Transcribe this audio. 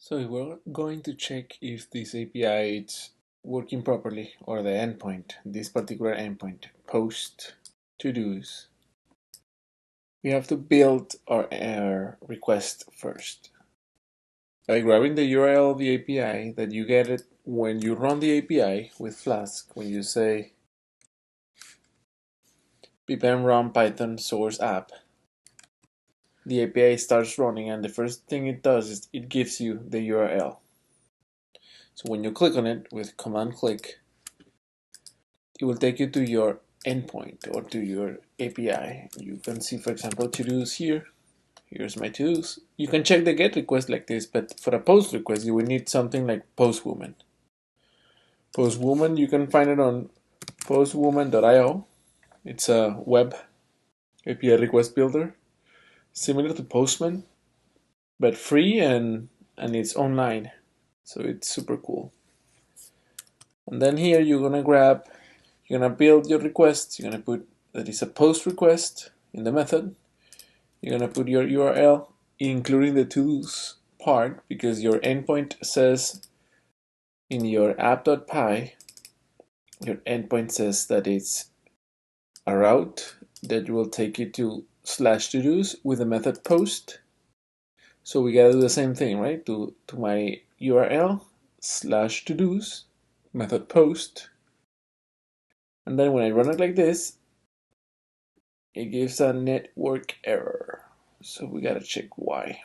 So we're going to check if this API is working properly or the endpoint, this particular endpoint, post to-dos. We have to build our request first. By grabbing the URL of the API that you get it when you run the API with Flask, when you say pipm run python source app, the API starts running and the first thing it does is it gives you the URL. So when you click on it with command click, it will take you to your endpoint or to your API. You can see, for example, to-dos here. Here's my to-dos. You can check the GET request like this, but for a POST request, you will need something like Postwoman. Postwoman, you can find it on postwoman.io. It's a web API request builder, similar to Postman, but free and it's online. So it's super cool. And then here you're gonna build your request. You're gonna put that is a post request in the method. You're gonna put your URL, including the to-dos part, because your endpoint says in your app.py, your endpoint says that it's a route that will take you to /to-dos with the method post. So we gotta do the same thing, right? To my URL /to-dos method post. And then when I run it like this, it gives a network error. So we gotta check why.